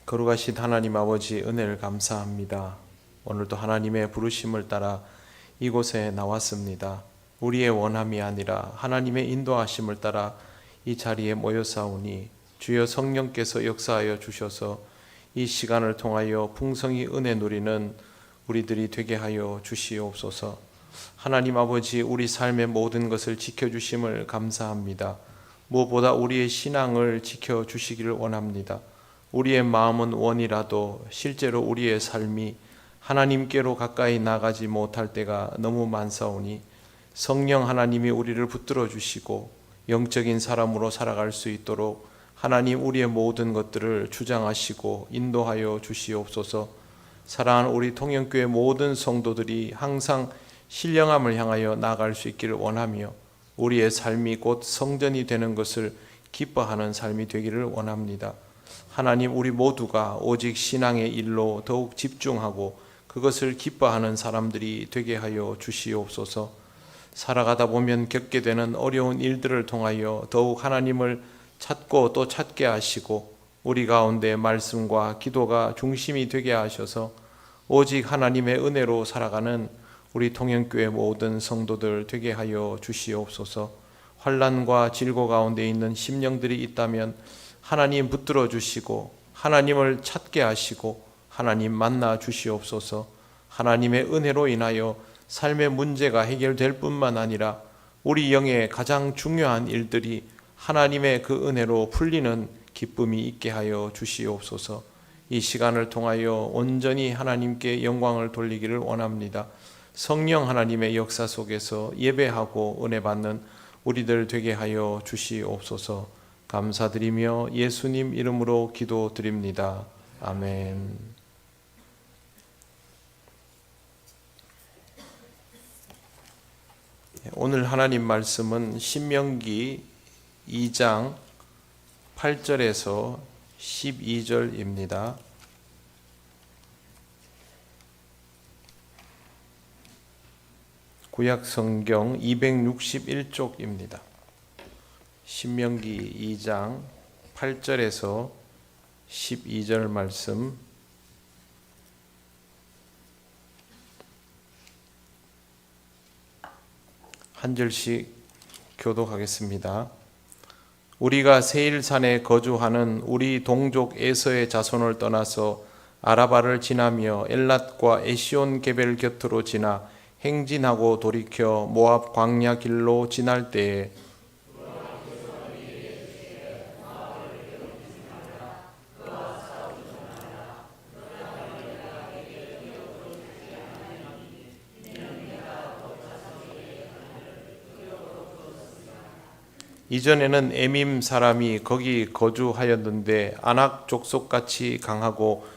거룩하신 하나님 아버지 은혜를 감사합니다. 오늘도 하나님의 부르심을 따라 이곳에 나왔습니다. 우리의 원함이 아니라 하나님의 인도하심을 따라 이 자리에 모여사오니 주여 성령께서 역사하여 주셔서 이 시간을 통하여 풍성히 은혜 누리는 우리들이 되게 하여 주시옵소서. 하나님 아버지, 우리 삶의 모든 것을 지켜주심을 감사합니다. 무엇보다 우리의 신앙을 지켜주시기를 원합니다. 우리의 마음은 원이라도 실제로 우리의 삶이 하나님께로 가까이 나가지 못할 때가 너무 많사오니 성령 하나님이 우리를 붙들어 주시고 영적인 사람으로 살아갈 수 있도록 하나님 우리의 모든 것들을 주장하시고 인도하여 주시옵소서. 사랑하는 우리 통영교회 모든 성도들이 항상 신령함을 향하여 나아갈 수 있기를 원하며 우리의 삶이 곧 성전이 되는 것을 기뻐하는 삶이 되기를 원합니다. 하나님, 우리 모두가 오직 신앙의 일로 더욱 집중하고 그것을 기뻐하는 사람들이 되게 하여 주시옵소서. 살아가다 보면 겪게 되는 어려운 일들을 통하여 더욱 하나님을 찾고 또 찾게 하시고 우리 가운데 말씀과 기도가 중심이 되게 하셔서 오직 하나님의 은혜로 살아가는 우리 통영교회 모든 성도들 되게 하여 주시옵소서. 환난과 질고 가운데 있는 심령들이 있다면 하나님 붙들어 주시고 하나님을 찾게 하시고 하나님 만나 주시옵소서. 하나님의 은혜로 인하여 삶의 문제가 해결될 뿐만 아니라 우리 영의 가장 중요한 일들이 하나님의 그 은혜로 풀리는 기쁨이 있게 하여 주시옵소서. 이 시간을 통하여 온전히 하나님께 영광을 돌리기를 원합니다. 성령 하나님의 역사 속에서 예배하고 은혜 받는 우리들 되게 하여 주시옵소서. 감사드리며 예수님 이름으로 기도드립니다. 아멘. 오늘 하나님 말씀은 신명기 2장 8절에서 12절입니다. 구약 성경 261쪽입니다. 신명기 2장 8절에서 12절 말씀 한 절씩 교독하겠습니다. 우리가 세일산에 거주하는 우리 동족 에서의 자손을 떠나서 아라바를 지나며 엘랏과 에시온 게벨 곁으로 지나 행진하고 돌이켜 모압 광야 길로 지날 때에 이전에는 에밈 사람이 거기 거주하였는데 아낙 족속같이 강하고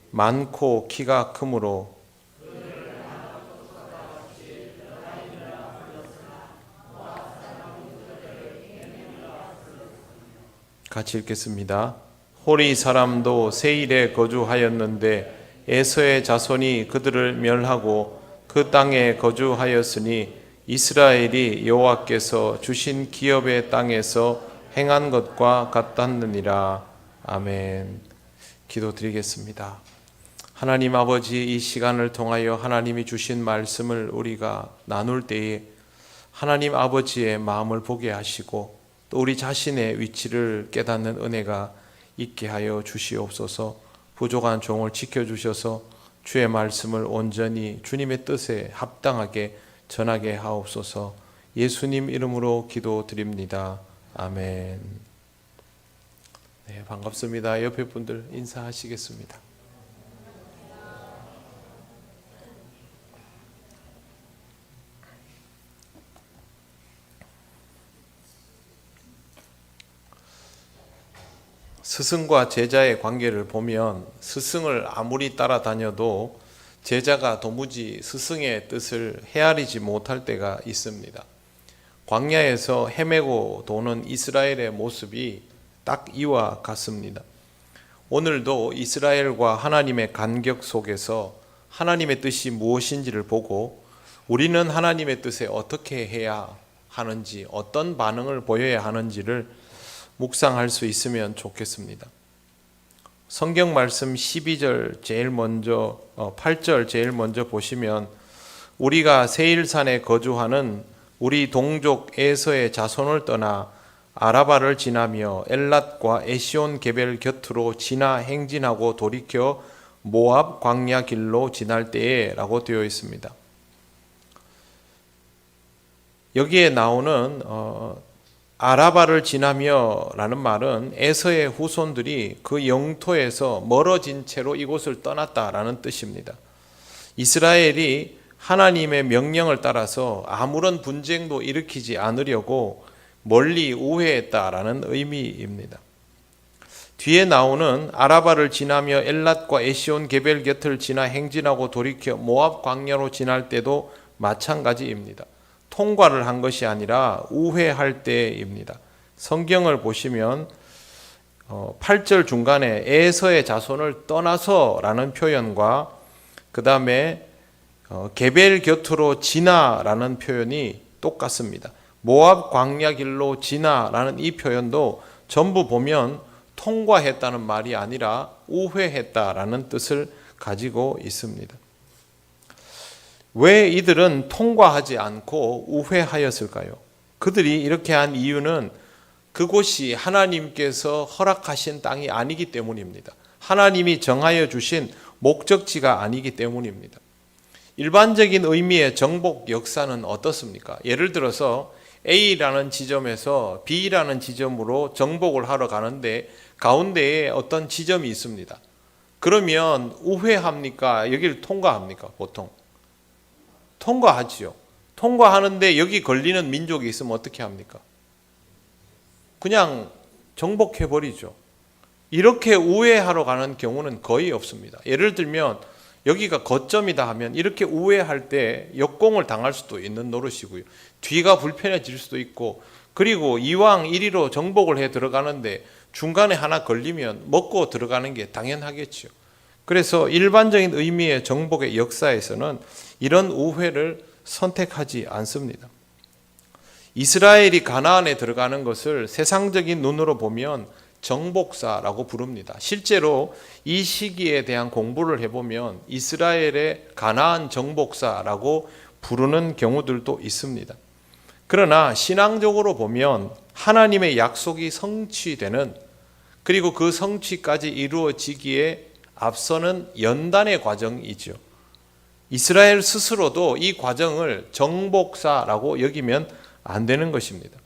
많고 키가 크므로 같이 읽겠습니다. 호리 사람도 세일에 거주하였는데 에서의 자손이 그들을 멸하고 그 땅에 거주하였으니 이스라엘이 여호와께서 주신 기업의 땅에서 행한 것과 같았느니라. 아멘. 기도드리겠습니다. 하나님 아버지, 이 시간을 통하여 하나님이 주신 말씀을 우리가 나눌 때에 하나님 아버지의 마음을 보게 하시고 또 우리 자신의 위치를 깨닫는 은혜가 있게 하여 주시옵소서. 부족한 종을 지켜주셔서 주의 말씀을 온전히 주님의 뜻에 합당하게 전하게 하옵소서. 예수님 이름으로 기도드립니다. 아멘. 네, 반갑습니다. 옆에 분들 인사하시겠습니다. 스승과 제자의 관계를 보면 스승을 아무리 따라다녀도 제자가 도무지 스승의 뜻을 헤아리지 못할 때가 있습니다. 광야에서 헤매고 도는 이스라엘의 모습이 딱 이와 같습니다. 오늘도 이스라엘과 하나님의 간격 속에서 하나님의 뜻이 무엇인지를 보고 우리는 하나님의 뜻에 어떻게 해야 하는지, 어떤 반응을 보여야 하는지를 묵상할 수 있으면 좋겠습니다. 성경 말씀 12절 제일 먼저 8절 제일 먼저 보시면 우리가 세일산에 거주하는 우리 동족 에서의 자손을 떠나 아라바를 지나며 엘랏과 에시온 게벨 곁으로 지나 행진하고 돌이켜 모압 광야 길로 지날 때에 라고 되어 있습니다. 여기에 나오는 아라바를 지나며 라는 말은 에서의 후손들이 그 영토에서 멀어진 채로 이곳을 떠났다라는 뜻입니다. 이스라엘이 하나님의 명령을 따라서 아무런 분쟁도 일으키지 않으려고 멀리 우회했다라는 의미입니다. 뒤에 나오는 아라바를 지나며 엘랏과 에시온 게벨 곁을 지나 행진하고 돌이켜 모압 광야로 지날 때도 마찬가지입니다. 통과를 한 것이 아니라 우회할 때입니다. 성경을 보시면 8절 중간에 에서의 자손을 떠나서라는 표현과 그 다음에 게벨 곁으로 지나라는 표현이 똑같습니다. 모압 광야 길로 지나라는 이 표현도 전부 보면 통과했다는 말이 아니라 우회했다라는 뜻을 가지고 있습니다. 왜 이들은 통과하지 않고 우회하였을까요? 그들이 이렇게 한 이유는 그곳이 하나님께서 허락하신 땅이 아니기 때문입니다. 하나님이 정하여 주신 목적지가 아니기 때문입니다. 일반적인 의미의 정복 역사는 어떻습니까? 예를 들어서 A라는 지점에서 B라는 지점으로 정복을 하러 가는데 가운데에 어떤 지점이 있습니다. 그러면 우회합니까? 여기를 통과합니까? 보통 통과하지요. 통과하는데 여기 걸리는 민족이 있으면 어떻게 합니까? 그냥 정복해버리죠. 이렇게 우회하러 가는 경우는 거의 없습니다. 예를 들면 여기가 거점이다 하면 이렇게 우회할 때 역공을 당할 수도 있는 노릇이고요. 뒤가 불편해질 수도 있고, 그리고 이왕 이리로 정복을 해 들어가는데 중간에 하나 걸리면 먹고 들어가는 게 당연하겠죠. 그래서 일반적인 의미의 정복의 역사에서는 이런 우회를 선택하지 않습니다. 이스라엘이 가나안에 들어가는 것을 세상적인 눈으로 보면 정복사라고 부릅니다. 실제로 이 시기에 대한 공부를 해보면 이스라엘의 가나안 정복사라고 부르는 경우들도 있습니다. 그러나 신앙적으로 보면 하나님의 약속이 성취되는, 그리고 그 성취까지 이루어지기에 앞서는 연단의 과정이죠. 이스라엘 스스로도 이 과정을 정복사라고 여기면 안 되는 것입니다.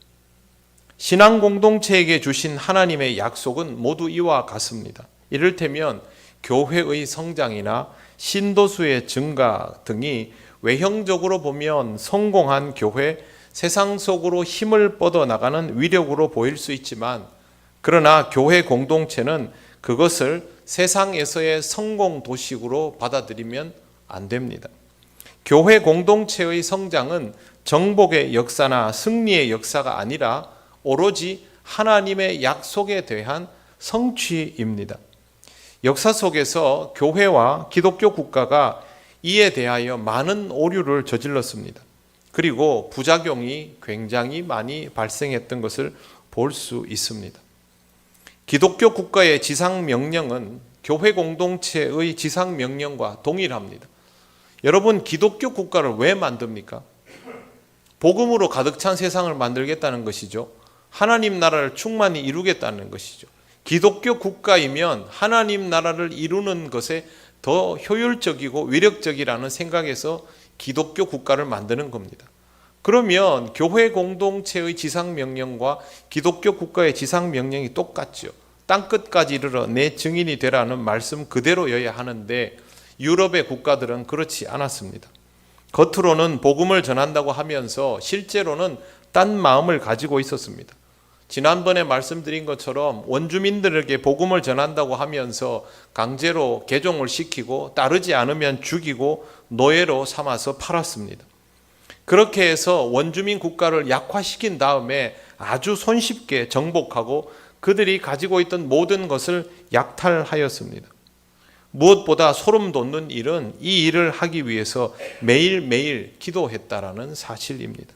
신앙 공동체에게 주신 하나님의 약속은 모두 이와 같습니다. 이를테면 교회의 성장이나 신도수의 증가 등이 외형적으로 보면 성공한 교회, 세상 속으로 힘을 뻗어나가는 위력으로 보일 수 있지만, 그러나 교회 공동체는 그것을 세상에서의 성공 도식으로 받아들이면 안 됩니다. 교회 공동체의 성장은 정복의 역사나 승리의 역사가 아니라 오로지 하나님의 약속에 대한 성취입니다. 역사 속에서 교회와 기독교 국가가 이에 대하여 많은 오류를 저질렀습니다. 그리고 부작용이 굉장히 많이 발생했던 것을 볼 수 있습니다. 기독교 국가의 지상명령은 교회 공동체의 지상명령과 동일합니다. 여러분, 기독교 국가를 왜 만듭니까? 복음으로 가득 찬 세상을 만들겠다는 것이죠. 하나님 나라를 충만히 이루겠다는 것이죠. 기독교 국가이면 하나님 나라를 이루는 것에 더 효율적이고 위력적이라는 생각에서 기독교 국가를 만드는 겁니다. 그러면 교회 공동체의 지상명령과 기독교 국가의 지상명령이 똑같죠. 땅끝까지 이르러 내 증인이 되라는 말씀 그대로여야 하는데 유럽의 국가들은 그렇지 않았습니다. 겉으로는 복음을 전한다고 하면서 실제로는 딴 마음을 가지고 있었습니다. 지난번에 말씀드린 것처럼 원주민들에게 복음을 전한다고 하면서 강제로 개종을 시키고 따르지 않으면 죽이고 노예로 삼아서 팔았습니다. 그렇게 해서 원주민 국가를 약화시킨 다음에 아주 손쉽게 정복하고 그들이 가지고 있던 모든 것을 약탈하였습니다. 무엇보다 소름 돋는 일은 이 일을 하기 위해서 매일매일 기도했다라는 사실입니다.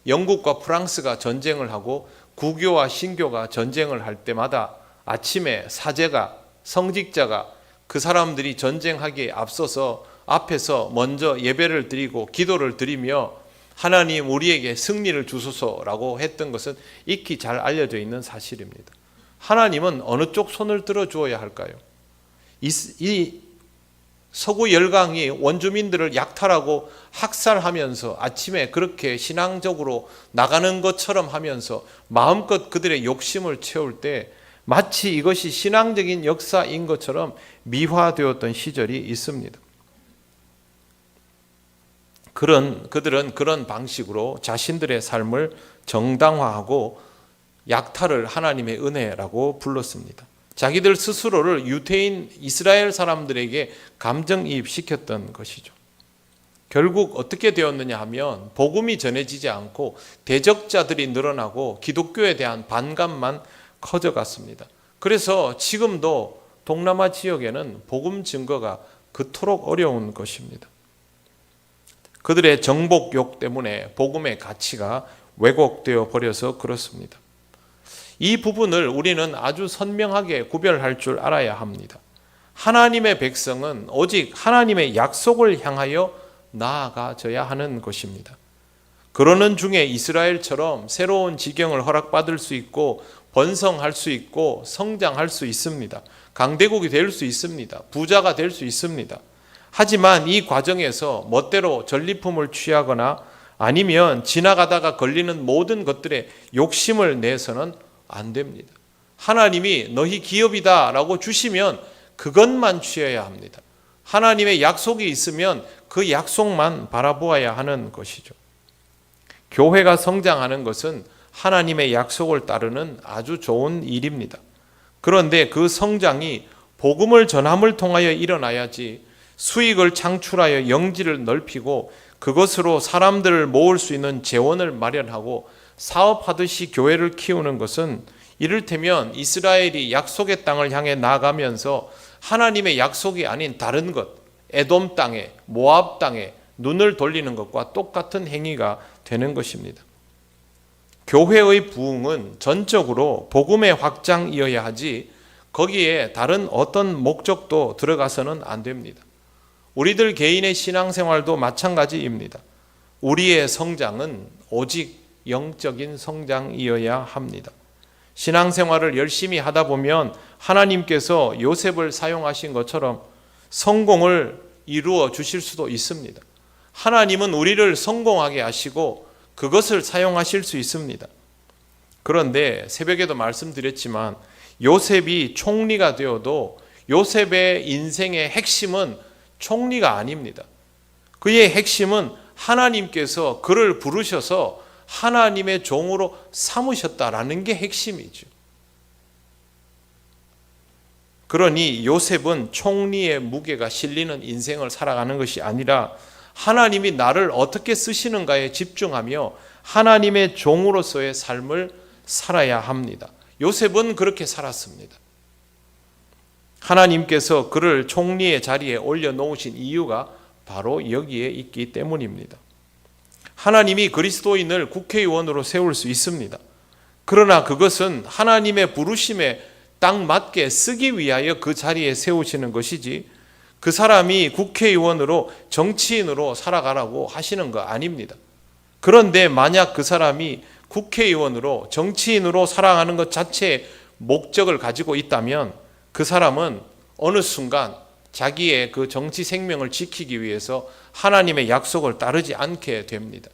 영국과 프랑스가 전쟁을 하고 구교와 신교가 전쟁을 할 때마다 아침에 사제가 성직자가 그 사람들이 전쟁하기에 앞서서 앞에서 먼저 예배를 드리고 기도를 드리며 하나님 우리에게 승리를 주소서라고 했던 것은 익히 잘 알려져 있는 사실입니다. 하나님은 어느 쪽 손을 들어 주어야 할까요? 이 서구 열강이 원주민들을 약탈하고 학살하면서 아침에 그렇게 신앙적으로 나가는 것처럼 하면서 마음껏 그들의 욕심을 채울 때 마치 이것이 신앙적인 역사인 것처럼 미화되었던 시절이 있습니다. 그들은 그런 방식으로 자신들의 삶을 정당화하고 약탈을 하나님의 은혜라고 불렀습니다. 자기들 스스로를 유대인 이스라엘 사람들에게 감정이입시켰던 것이죠. 결국 어떻게 되었느냐 하면 복음이 전해지지 않고 대적자들이 늘어나고 기독교에 대한 반감만 커져갔습니다. 그래서 지금도 동남아 지역에는 복음 증거가 그토록 어려운 것입니다. 그들의 정복욕 때문에 복음의 가치가 왜곡되어 버려서 그렇습니다. 이 부분을 우리는 아주 선명하게 구별할 줄 알아야 합니다. 하나님의 백성은 오직 하나님의 약속을 향하여 나아가져야 하는 것입니다. 그러는 중에 이스라엘처럼 새로운 지경을 허락받을 수 있고 번성할 수 있고 성장할 수 있습니다. 강대국이 될 수 있습니다. 부자가 될 수 있습니다. 하지만 이 과정에서 멋대로 전리품을 취하거나 아니면 지나가다가 걸리는 모든 것들에 욕심을 내서는 안 됩니다. 하나님이 너희 기업이다 라고 주시면 그것만 취해야 합니다. 하나님의 약속이 있으면 그 약속만 바라보아야 하는 것이죠. 교회가 성장하는 것은 하나님의 약속을 따르는 아주 좋은 일입니다. 그런데 그 성장이 복음을 전함을 통하여 일어나야지 수익을 창출하여 영지를 넓히고 그것으로 사람들을 모을 수 있는 재원을 마련하고 사업하듯이 교회를 키우는 것은 이를테면 이스라엘이 약속의 땅을 향해 나아가면서 하나님의 약속이 아닌 다른 것, 에돔 땅에, 모압 땅에 눈을 돌리는 것과 똑같은 행위가 되는 것입니다. 교회의 부흥은 전적으로 복음의 확장이어야 하지 거기에 다른 어떤 목적도 들어가서는 안 됩니다. 우리들 개인의 신앙생활도 마찬가지입니다. 우리의 성장은 오직 영적인 성장이어야 합니다. 신앙생활을 열심히 하다 보면 하나님께서 요셉을 사용하신 것처럼 성공을 이루어 주실 수도 있습니다. 하나님은 우리를 성공하게 하시고 그것을 사용하실 수 있습니다. 그런데 새벽에도 말씀드렸지만 요셉이 총리가 되어도 요셉의 인생의 핵심은 총리가 아닙니다. 그의 핵심은 하나님께서 그를 부르셔서 하나님의 종으로 삼으셨다라는 게 핵심이죠. 그러니 요셉은 총리의 무게가 실리는 인생을 살아가는 것이 아니라 하나님이 나를 어떻게 쓰시는가에 집중하며 하나님의 종으로서의 삶을 살아야 합니다. 요셉은 그렇게 살았습니다. 하나님께서 그를 총리의 자리에 올려놓으신 이유가 바로 여기에 있기 때문입니다. 하나님이 그리스도인을 국회의원으로 세울 수 있습니다. 그러나 그것은 하나님의 부르심에 딱 맞게 쓰기 위하여 그 자리에 세우시는 것이지 그 사람이 국회의원으로 정치인으로 살아가라고 하시는 거 아닙니다. 그런데 만약 그 사람이 국회의원으로 정치인으로 살아가는 것 자체의 목적을 가지고 있다면 그 사람은 어느 순간 자기의 그 정치 생명을 지키기 위해서 하나님의 약속을 따르지 않게 됩니다.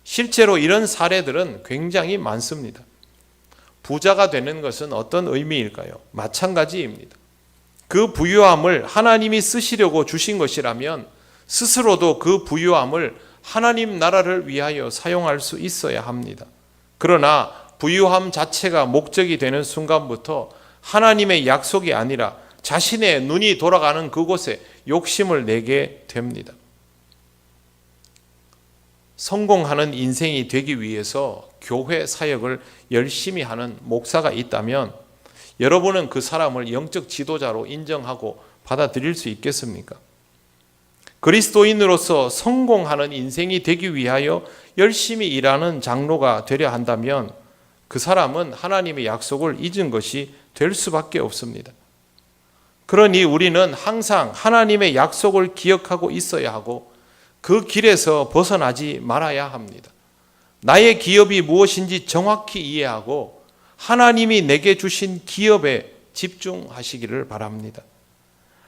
실제로 이런 사례들은 굉장히 많습니다. 부자가 되는 것은 어떤 의미일까요? 마찬가지입니다. 그 부유함을 하나님이 쓰시려고 주신 것이라면 스스로도 그 부유함을 하나님 나라를 위하여 사용할 수 있어야 합니다. 그러나 부유함 자체가 목적이 되는 순간부터 하나님의 약속이 아니라 자신의 눈이 돌아가는 그곳에 욕심을 내게 됩니다. 성공하는 인생이 되기 위해서 교회 사역을 열심히 하는 목사가 있다면 여러분은 그 사람을 영적 지도자로 인정하고 받아들일 수 있겠습니까? 그리스도인으로서 성공하는 인생이 되기 위하여 열심히 일하는 장로가 되려 한다면 그 사람은 하나님의 약속을 잊은 것이 될 수밖에 없습니다. 그러니 우리는 항상 하나님의 약속을 기억하고 있어야 하고 그 길에서 벗어나지 말아야 합니다. 나의 기업이 무엇인지 정확히 이해하고 하나님이 내게 주신 기업에 집중하시기를 바랍니다.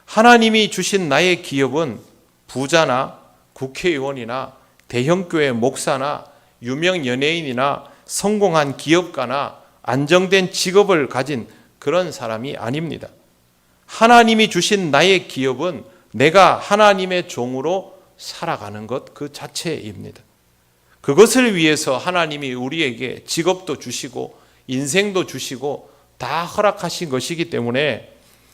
하나님이 주신 나의 기업은 부자나 국회의원이나 대형교회 목사나 유명 연예인이나 성공한 기업가나 안정된 직업을 가진 그런 사람이 아닙니다. 하나님이 주신 나의 기업은 내가 하나님의 종으로 살아가는 것 그 자체입니다. 그것을 위해서 하나님이 우리에게 직업도 주시고 인생도 주시고 다 허락하신 것이기 때문에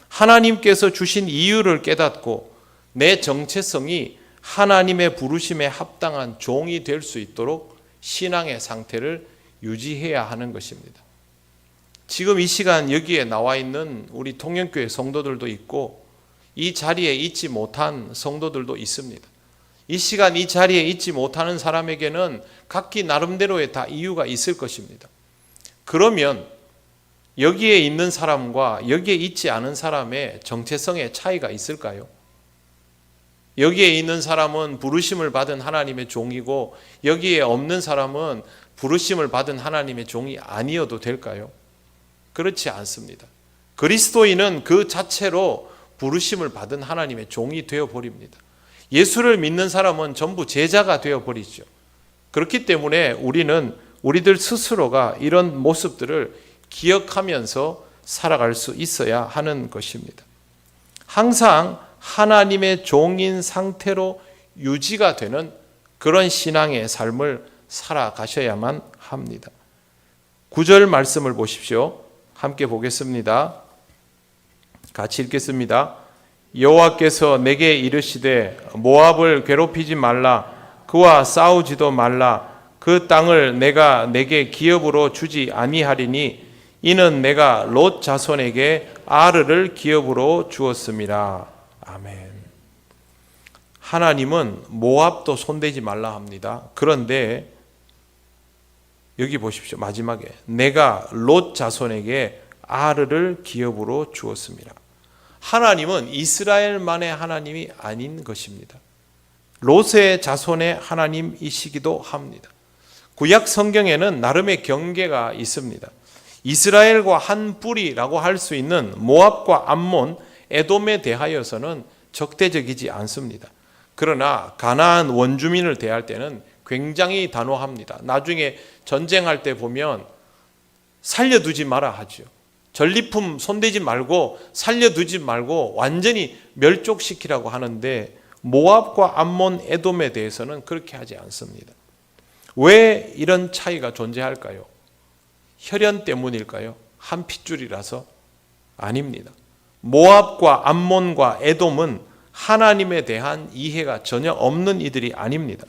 하나님께서 주신 이유를 깨닫고 내 정체성이 하나님의 부르심에 합당한 종이 될 수 있도록 신앙의 상태를 유지해야 하는 것입니다. 지금 이 시간 여기에 나와 있는 우리 통영교회 성도들도 있고 이 자리에 있지 못한 성도들도 있습니다. 이 시간 이 자리에 있지 못하는 사람에게는 각기 나름대로의 다 이유가 있을 것입니다. 그러면 여기에 있는 사람과 여기에 있지 않은 사람의 정체성의 차이가 있을까요? 여기에 있는 사람은 부르심을 받은 하나님의 종이고 여기에 없는 사람은 부르심을 받은 하나님의 종이 아니어도 될까요? 그렇지 않습니다. 그리스도인은 그 자체로 부르심을 받은 하나님의 종이 되어버립니다. 예수를 믿는 사람은 전부 제자가 되어버리죠. 그렇기 때문에 우리는 우리들 스스로가 이런 모습들을 기억하면서 살아갈 수 있어야 하는 것입니다. 항상 하나님의 종인 상태로 유지가 되는 그런 신앙의 삶을 살아가셔야만 합니다. 9절 말씀을 보십시오. 함께 보겠습니다. 같이 읽겠습니다. 여호와께서 내게 이르시되 모압을 괴롭히지 말라. 그와 싸우지도 말라. 그 땅을 내가 내게 기업으로 주지 아니하리니 이는 내가 롯 자손에게 아르를 기업으로 주었습니다. 아멘. 하나님은 모압도 손대지 말라 합니다. 그런데 여기 보십시오. 마지막에 내가 롯 자손에게 아르를 기업으로 주었습니다. 하나님은 이스라엘만의 하나님이 아닌 것입니다. 롯의 자손의 하나님이시기도 합니다. 구약 성경에는 나름의 경계가 있습니다. 이스라엘과 한 뿌리라고 할 수 있는 모압과 암몬, 에돔에 대하여서는 적대적이지 않습니다. 그러나 가나안 원주민을 대할 때는 굉장히 단호합니다. 나중에 전쟁할 때 보면 살려두지 마라 하죠. 전리품 손대지 말고 살려두지 말고 완전히 멸족시키라고 하는데 모압과 암몬, 에돔에 대해서는 그렇게 하지 않습니다. 왜 이런 차이가 존재할까요? 혈연 때문일까요? 한 핏줄이라서? 아닙니다. 모압과 암몬과 에돔은 하나님에 대한 이해가 전혀 없는 이들이 아닙니다.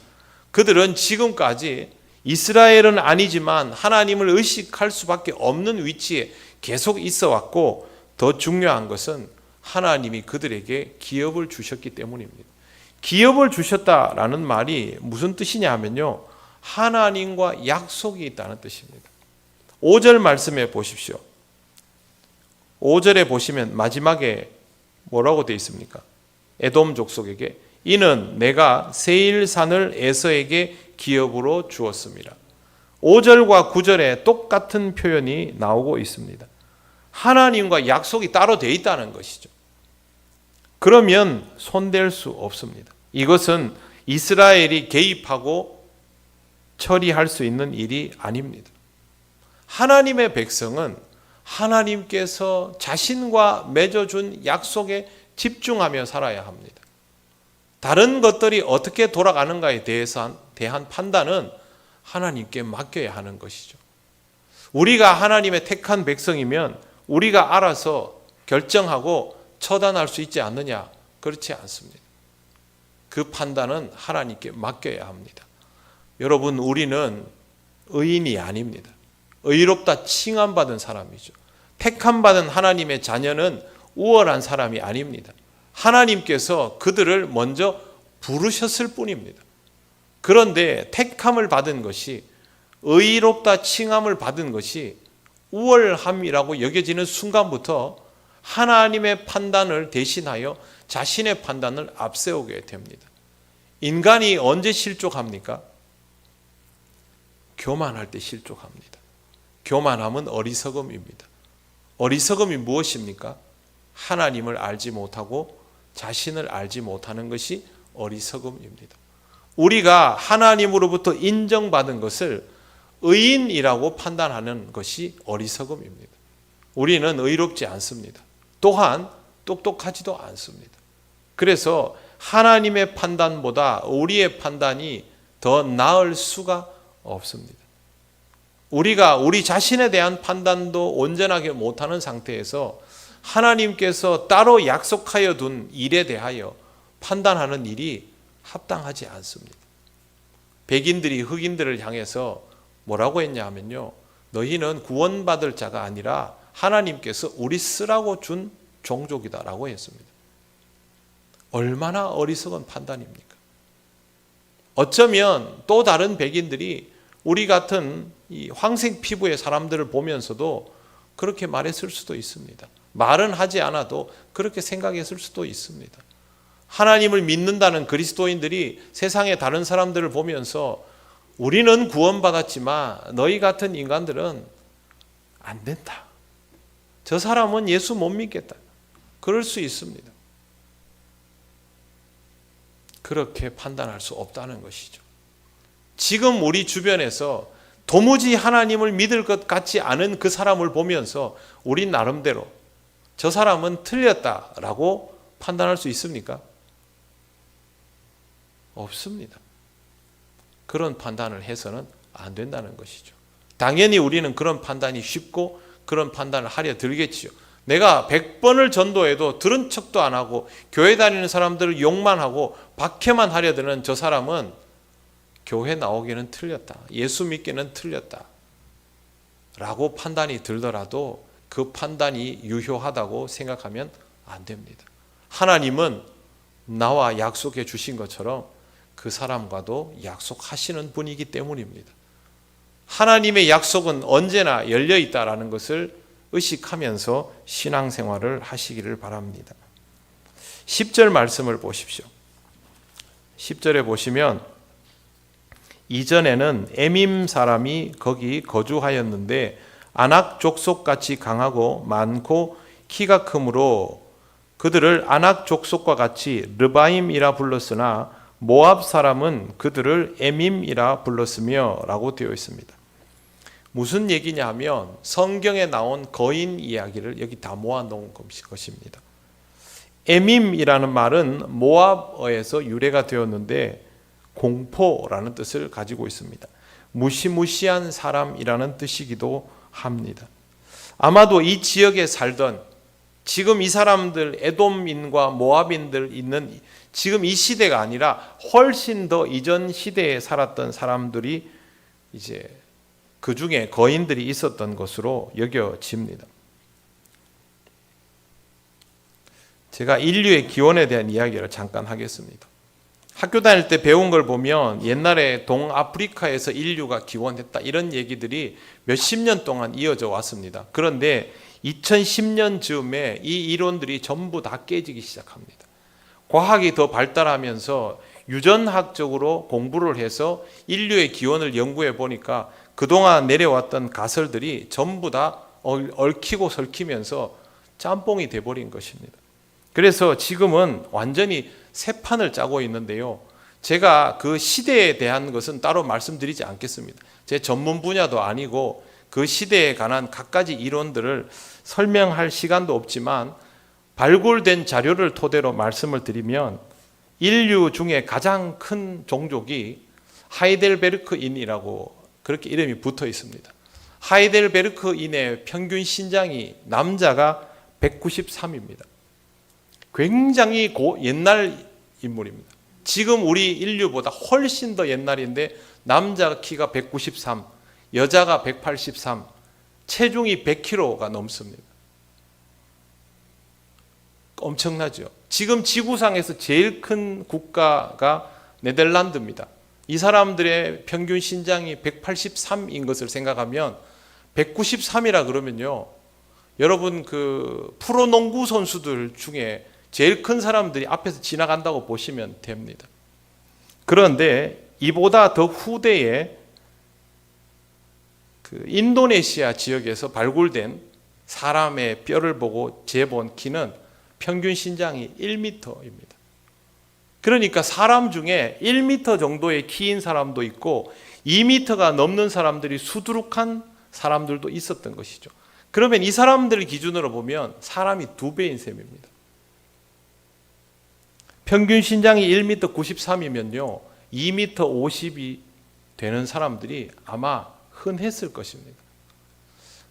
그들은 지금까지 이스라엘은 아니지만 하나님을 의식할 수밖에 없는 위치에 계속 있어 왔고 더 중요한 것은 하나님이 그들에게 기업을 주셨기 때문입니다. 기업을 주셨다라는 말이 무슨 뜻이냐 하면요. 하나님과 약속이 있다는 뜻입니다. 5절 말씀에 보십시오. 5절에 보시면 마지막에 뭐라고 되어 있습니까? 에돔 족속에게 이는 내가 세일산을 에서에게 기업으로 주었습니다. 5절과 9절에 똑같은 표현이 나오고 있습니다. 하나님과 약속이 따로 되어 있다는 것이죠. 그러면 손댈 수 없습니다. 이것은 이스라엘이 개입하고 처리할 수 있는 일이 아닙니다. 하나님의 백성은 하나님께서 자신과 맺어준 약속에 집중하며 살아야 합니다. 다른 것들이 어떻게 돌아가는가에 대한 판단은 하나님께 맡겨야 하는 것이죠. 우리가 하나님의 택한 백성이면 우리가 알아서 결정하고 처단할 수 있지 않느냐? 그렇지 않습니다. 그 판단은 하나님께 맡겨야 합니다. 여러분, 우리는 의인이 아닙니다. 의롭다 칭함받은 사람이죠. 택함받은 하나님의 자녀는 우월한 사람이 아닙니다. 하나님께서 그들을 먼저 부르셨을 뿐입니다. 그런데 택함을 받은 것이, 의롭다 칭함을 받은 것이 우월함이라고 여겨지는 순간부터 하나님의 판단을 대신하여 자신의 판단을 앞세우게 됩니다. 인간이 언제 실족합니까? 교만할 때 실족합니다. 교만함은 어리석음입니다. 어리석음이 무엇입니까? 하나님을 알지 못하고 자신을 알지 못하는 것이 어리석음입니다. 우리가 하나님으로부터 인정받은 것을 의인이라고 판단하는 것이 어리석음입니다. 우리는 의롭지 않습니다. 또한 똑똑하지도 않습니다. 그래서 하나님의 판단보다 우리의 판단이 더 나을 수가 없습니다. 우리가 우리 자신에 대한 판단도 온전하게 못하는 상태에서 하나님께서 따로 약속하여 둔 일에 대하여 판단하는 일이 합당하지 않습니다. 백인들이 흑인들을 향해서 뭐라고 했냐 하면요, 너희는 구원받을 자가 아니라 하나님께서 우리 쓰라고 준 종족이다 라고 했습니다. 얼마나 어리석은 판단입니까? 어쩌면 또 다른 백인들이 우리 같은 이 황색 피부의 사람들을 보면서도 그렇게 말했을 수도 있습니다. 말은 하지 않아도 그렇게 생각했을 수도 있습니다. 하나님을 믿는다는 그리스도인들이 세상의 다른 사람들을 보면서 우리는 구원받았지만 너희 같은 인간들은 안 된다. 저 사람은 예수 못 믿겠다. 그럴 수 있습니다. 그렇게 판단할 수 없다는 것이죠. 지금 우리 주변에서 도무지 하나님을 믿을 것 같지 않은 그 사람을 보면서 우리 나름대로 저 사람은 틀렸다라고 판단할 수 있습니까? 없습니다. 그런 판단을 해서는 안 된다는 것이죠. 당연히 우리는 그런 판단이 쉽고 그런 판단을 하려 들겠지요. 내가 100번을 전도해도 들은 척도 안 하고 교회 다니는 사람들을 욕만 하고 박해만 하려 드는 저 사람은 교회 나오기는 틀렸다. 예수 믿기는 틀렸다. 라고 판단이 들더라도 그 판단이 유효하다고 생각하면 안 됩니다. 하나님은 나와 약속해 주신 것처럼 그 사람과도 약속하시는 분이기 때문입니다. 하나님의 약속은 언제나 열려 있다라는 것을 의식하면서 신앙생활을 하시기를 바랍니다. 10절 말씀을 보십시오. 10절에 보시면 이전에는 에밈 사람이 거기 거주하였는데 아낙 족속같이 강하고 많고 키가 크므로 그들을 아낙 족속과 같이 르바임이라 불렀으나 모압 사람은 그들을 에밈이라 불렀으며 라고 되어 있습니다. 무슨 얘기냐 하면 성경에 나온 거인 이야기를 여기 다 모아놓은 것입니다. 에밈이라는 말은 모압어에서 유래가 되었는데 공포라는 뜻을 가지고 있습니다. 무시무시한 사람이라는 뜻이기도 합니다. 아마도 이 지역에 살던 지금 이 사람들 에돔인과 모압인들 있는 지금 이 시대가 아니라 훨씬 더 이전 시대에 살았던 사람들이 이제 그 중에 거인들이 있었던 것으로 여겨집니다. 제가 인류의 기원에 대한 이야기를 잠깐 하겠습니다. 학교 다닐 때 배운 걸 보면 옛날에 동아프리카에서 인류가 기원했다 이런 얘기들이 몇십 년 동안 이어져 왔습니다. 그런데 2010년 즈음에 이 이론들이 전부 다 깨지기 시작합니다. 과학이 더 발달하면서 유전학적으로 공부를 해서 인류의 기원을 연구해 보니까 그동안 내려왔던 가설들이 전부 다 얽히고 설키면서 짬뽕이 돼버린 것입니다. 그래서 지금은 완전히 새 판을 짜고 있는데요. 제가 그 시대에 대한 것은 따로 말씀드리지 않겠습니다. 제 전문 분야도 아니고 그 시대에 관한 갖가지 이론들을 설명할 시간도 없지만 발굴된 자료를 토대로 말씀을 드리면 인류 중에 가장 큰 종족이 하이델베르크인이라고 그렇게 이름이 붙어 있습니다. 하이델베르크인의 평균 신장이 남자가 193입니다. 굉장히 옛날 인물입니다. 지금 우리 인류보다 훨씬 더 옛날인데 남자 키가 193, 여자가 183, 체중이 100kg가 넘습니다. 엄청나죠. 지금 지구상에서 제일 큰 국가가 네덜란드입니다. 이 사람들의 평균 신장이 183인 것을 생각하면 193이라 그러면요. 여러분 그 프로농구 선수들 중에 제일 큰 사람들이 앞에서 지나간다고 보시면 됩니다. 그런데 이보다 더 후대에 그 인도네시아 지역에서 발굴된 사람의 뼈를 보고 재본 키는 평균 신장이 1m입니다. 그러니까 사람 중에 1m 정도의 키인 사람도 있고 2m가 넘는 사람들이 수두룩한 사람들도 있었던 것이죠. 그러면 이 사람들을 기준으로 보면 사람이 2배인 셈입니다. 평균 신장이 1m 93이면요 2m 50이 되는 사람들이 아마 흔했을 것입니다.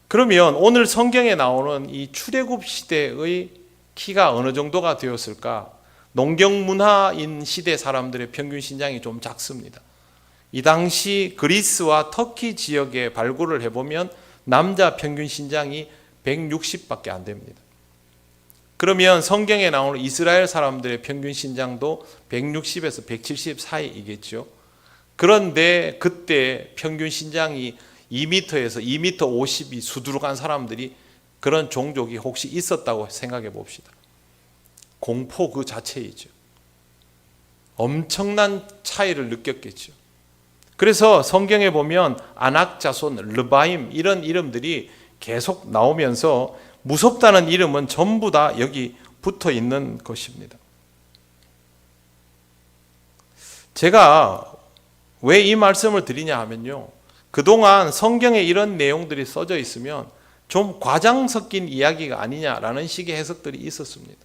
그러면 오늘 성경에 나오는 이 출애굽 시대의 키가 어느 정도가 되었을까? 농경문화인 시대 사람들의 평균 신장이 좀 작습니다. 이 당시 그리스와 터키 지역에 발굴을 해보면 남자 평균 신장이 160밖에 안 됩니다. 그러면 성경에 나오는 이스라엘 사람들의 평균 신장도 160에서 170 사이이겠죠. 그런데 그때 평균 신장이 2m에서 2m 50이 수두룩한 사람들이 그런 종족이 혹시 있었다고 생각해 봅시다. 공포 그 자체이죠. 엄청난 차이를 느꼈겠죠. 그래서 성경에 보면 아낙자손, 르바임 이런 이름들이 계속 나오면서 무섭다는 이름은 전부 다 여기 붙어 있는 것입니다. 제가 왜 이 말씀을 드리냐 하면요. 그동안 성경에 이런 내용들이 써져 있으면 좀 과장 섞인 이야기가 아니냐라는 식의 해석들이 있었습니다.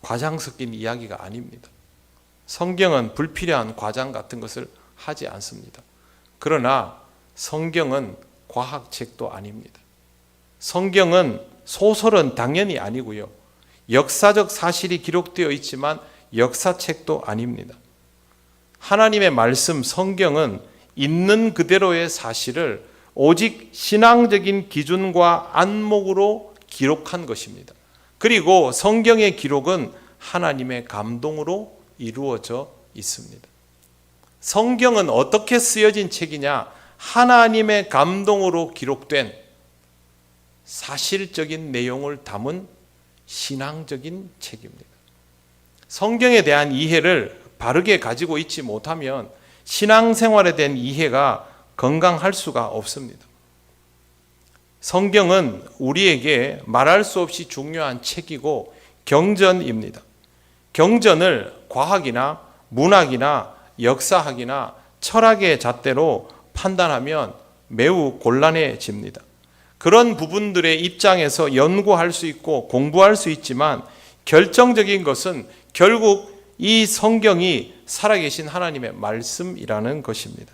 과장 섞인 이야기가 아닙니다. 성경은 불필요한 과장 같은 것을 하지 않습니다. 그러나 성경은 과학책도 아닙니다. 성경은 소설은 당연히 아니고요. 역사적 사실이 기록되어 있지만 역사책도 아닙니다. 하나님의 말씀 성경은 있는 그대로의 사실을 오직 신앙적인 기준과 안목으로 기록한 것입니다. 그리고 성경의 기록은 하나님의 감동으로 이루어져 있습니다. 성경은 어떻게 쓰여진 책이냐? 하나님의 감동으로 기록된 사실적인 내용을 담은 신앙적인 책입니다. 성경에 대한 이해를 바르게 가지고 있지 못하면 신앙생활에 대한 이해가 건강할 수가 없습니다. 성경은 우리에게 말할 수 없이 중요한 책이고 경전입니다. 경전을 과학이나 문학이나 역사학이나 철학의 잣대로 판단하면 매우 곤란해집니다. 그런 부분들의 입장에서 연구할 수 있고 공부할 수 있지만 결정적인 것은 결국 이 성경이 살아계신 하나님의 말씀이라는 것입니다.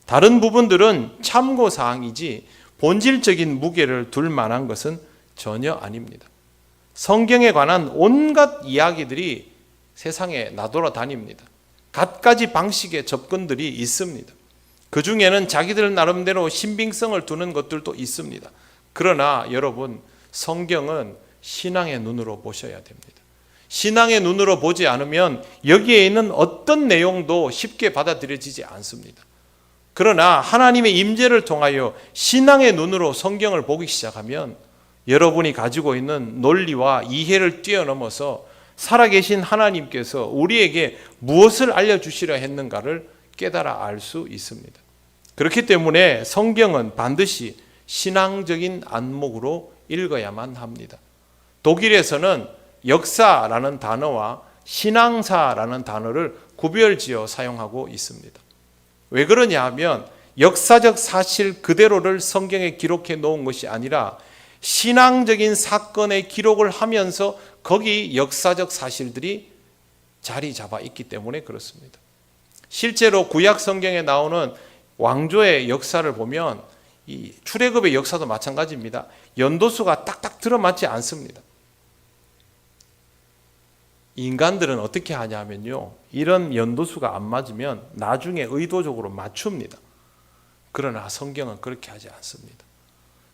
다른 부분들은 참고사항이지 본질적인 무게를 둘 만한 것은 전혀 아닙니다. 성경에 관한 온갖 이야기들이 세상에 나돌아다닙니다. 갖가지 방식의 접근들이 있습니다. 그 중에는 자기들 나름대로 신빙성을 두는 것들도 있습니다. 그러나 여러분, 성경은 신앙의 눈으로 보셔야 됩니다. 신앙의 눈으로 보지 않으면 여기에 있는 어떤 내용도 쉽게 받아들여지지 않습니다. 그러나 하나님의 임재를 통하여 신앙의 눈으로 성경을 보기 시작하면 여러분이 가지고 있는 논리와 이해를 뛰어넘어서 살아계신 하나님께서 우리에게 무엇을 알려주시려 했는가를 깨달아 알 수 있습니다. 그렇기 때문에 성경은 반드시 신앙적인 안목으로 읽어야만 합니다. 독일에서는 역사라는 단어와 신앙사라는 단어를 구별지어 사용하고 있습니다. 왜 그러냐 하면 역사적 사실 그대로를 성경에 기록해 놓은 것이 아니라 신앙적인 사건의 기록을 하면서 거기 역사적 사실들이 자리 잡아 있기 때문에 그렇습니다. 실제로 구약 성경에 나오는 왕조의 역사를 보면 이 출애굽의 역사도 마찬가지입니다. 연도수가 딱딱 들어맞지 않습니다. 인간들은 어떻게 하냐면요, 이런 연도수가 안 맞으면 나중에 의도적으로 맞춥니다. 그러나 성경은 그렇게 하지 않습니다.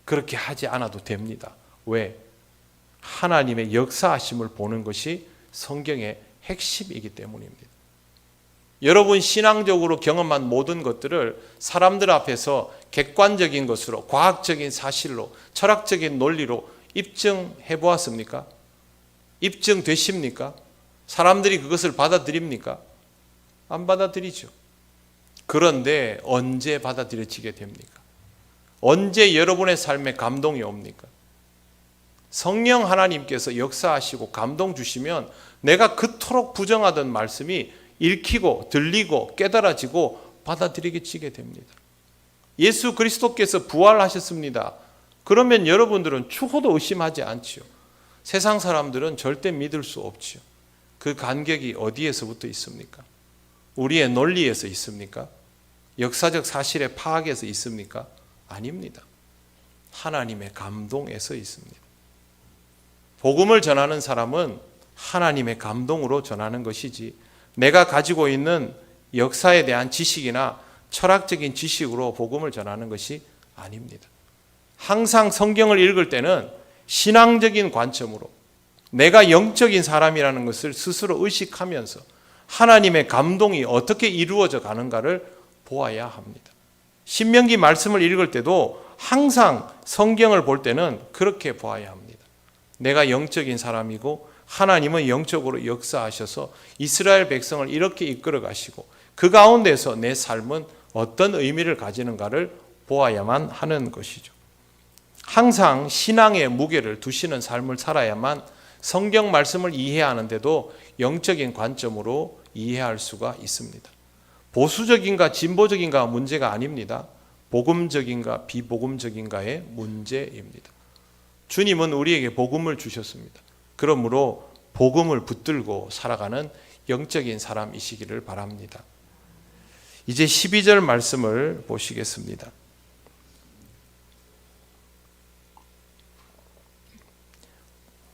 그렇게 하지 않아도 됩니다. 왜? 하나님의 역사하심을 보는 것이 성경의 핵심이기 때문입니다. 여러분 신앙적으로 경험한 모든 것들을 사람들 앞에서 객관적인 것으로, 과학적인 사실로, 철학적인 논리로 입증해 보았습니까? 입증되십니까? 사람들이 그것을 받아들입니까? 안 받아들이죠. 그런데 언제 받아들여지게 됩니까? 언제 여러분의 삶에 감동이 옵니까? 성령 하나님께서 역사하시고 감동 주시면 내가 그토록 부정하던 말씀이 읽히고 들리고 깨달아지고 받아들이게 됩니다. 예수 그리스도께서 부활하셨습니다. 그러면 여러분들은 죽어도 의심하지 않지요. 세상 사람들은 절대 믿을 수 없지요. 그 간격이 어디에서부터 있습니까? 우리의 논리에서 있습니까? 역사적 사실의 파악에서 있습니까? 아닙니다. 하나님의 감동에서 있습니다. 복음을 전하는 사람은 하나님의 감동으로 전하는 것이지 내가 가지고 있는 역사에 대한 지식이나 철학적인 지식으로 복음을 전하는 것이 아닙니다. 항상 성경을 읽을 때는 신앙적인 관점으로 내가 영적인 사람이라는 것을 스스로 의식하면서 하나님의 감동이 어떻게 이루어져 가는가를 보아야 합니다. 신명기 말씀을 읽을 때도 항상 성경을 볼 때는 그렇게 보아야 합니다. 내가 영적인 사람이고 하나님은 영적으로 역사하셔서 이스라엘 백성을 이렇게 이끌어 가시고 그 가운데서 내 삶은 어떤 의미를 가지는가를 보아야만 하는 것이죠. 항상 신앙의 무게를 두시는 삶을 살아야만 성경 말씀을 이해하는데도 영적인 관점으로 이해할 수가 있습니다. 보수적인가 진보적인가 문제가 아닙니다. 복음적인가 비복음적인가의 문제입니다. 주님은 우리에게 복음을 주셨습니다. 그러므로 복음을 붙들고 살아가는 영적인 사람이시기를 바랍니다. 이제 12절 말씀을 보시겠습니다.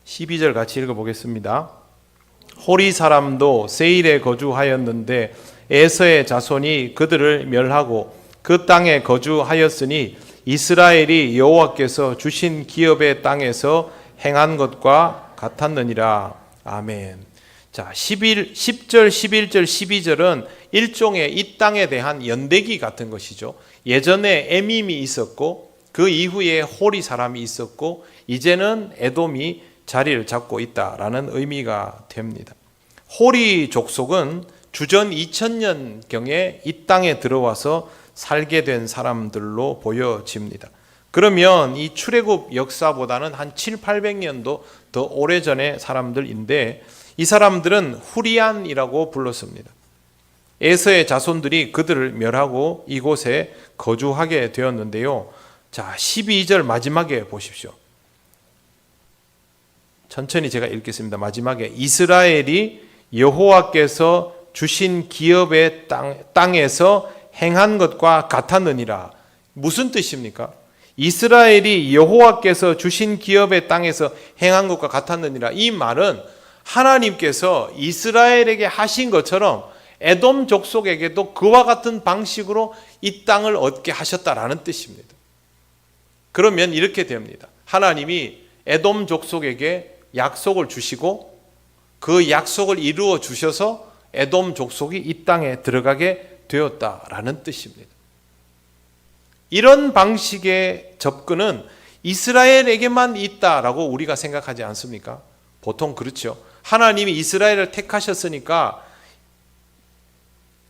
12절 같이 읽어보겠습니다. 호리 사람도 세일에 거주하였는데 에서의 자손이 그들을 멸하고 그 땅에 거주하였으니 이스라엘이 여호와께서 주신 기업의 땅에서 행한 것과 같았느니라. 아멘. 자, 10절, 11절, 12절은 일종의 이 땅에 대한 연대기 같은 것이죠. 예전에 에밈이 있었고 그 이후에 호리 사람이 있었고 이제는 에돔이 자리를 잡고 있다라는 의미가 됩니다. 호리 족속은 주전 2000년경에 이 땅에 들어와서 살게 된 사람들로 보여집니다. 그러면 이 출애굽 역사보다는 한 7, 800년도 더 오래전의 사람들인데 이 사람들은 후리안이라고 불렀습니다. 에서의 자손들이 그들을 멸하고 이곳에 거주하게 되었는데요. 자, 12절 마지막에 보십시오. 천천히 제가 읽겠습니다. 마지막에 이스라엘이 여호와께서 주신 기업의 땅에서 행한 것과 같았느니라. 무슨 뜻입니까? 이스라엘이 여호와께서 주신 기업의 땅에서 행한 것과 같았느니라. 이 말은 하나님께서 이스라엘에게 하신 것처럼 에돔 족속에게도 그와 같은 방식으로 이 땅을 얻게 하셨다라는 뜻입니다. 그러면 이렇게 됩니다. 하나님이 에돔 족속에게 약속을 주시고 그 약속을 이루어 주셔서 에돔 족속이 이 땅에 들어가게 되었다라는 뜻입니다. 이런 방식의 접근은 이스라엘에게만 있다라고 우리가 생각하지 않습니까? 보통 그렇죠. 하나님이 이스라엘을 택하셨으니까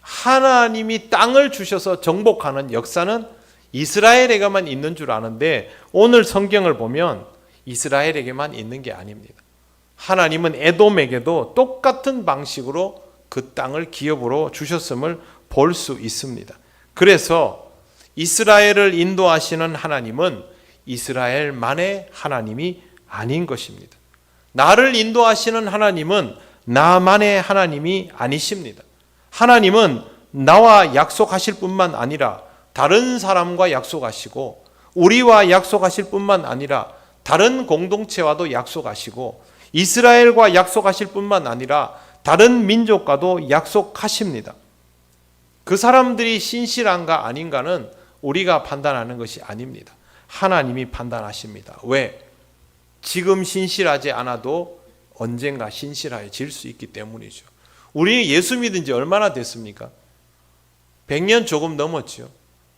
하나님이 땅을 주셔서 정복하는 역사는 이스라엘에게만 있는 줄 아는데 오늘 성경을 보면 이스라엘에게만 있는 게 아닙니다. 하나님은 에돔에게도 똑같은 방식으로 그 땅을 기업으로 주셨음을 볼 수 있습니다. 그래서 이스라엘을 인도하시는 하나님은 이스라엘만의 하나님이 아닌 것입니다. 나를 인도하시는 하나님은 나만의 하나님이 아니십니다. 하나님은 나와 약속하실 뿐만 아니라 다른 사람과 약속하시고 우리와 약속하실 뿐만 아니라 다른 공동체와도 약속하시고 이스라엘과 약속하실 뿐만 아니라 다른 민족과도 약속하십니다. 그 사람들이 신실한가 아닌가는 우리가 판단하는 것이 아닙니다. 하나님이 판단하십니다. 왜? 지금 신실하지 않아도 언젠가 신실해질 수 있기 때문이죠. 우리 예수 믿은 지 얼마나 됐습니까? 100년 조금 넘었죠.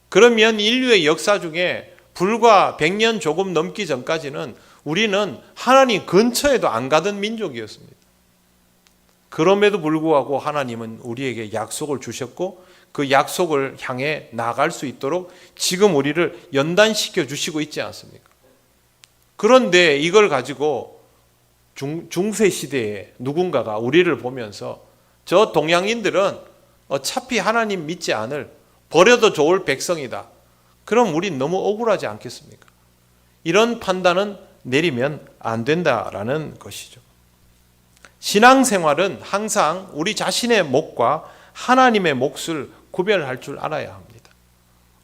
그러면 인류의 역사 중에 불과 100년 조금 넘기 전까지는 우리는 하나님 근처에도 안 가던 민족이었습니다. 그럼에도 불구하고 하나님은 우리에게 약속을 주셨고 그 약속을 향해 나아갈 수 있도록 지금 우리를 연단시켜 주시고 있지 않습니까? 그런데 이걸 가지고 중세 시대에 누군가가 우리를 보면서 저 동양인들은 어차피 하나님 믿지 않을 버려도 좋을 백성이다. 그럼 우린 너무 억울하지 않겠습니까? 이런 판단은 내리면 안 된다라는 것이죠. 신앙생활은 항상 우리 자신의 몫과 하나님의 몫을 구별할 줄 알아야 합니다.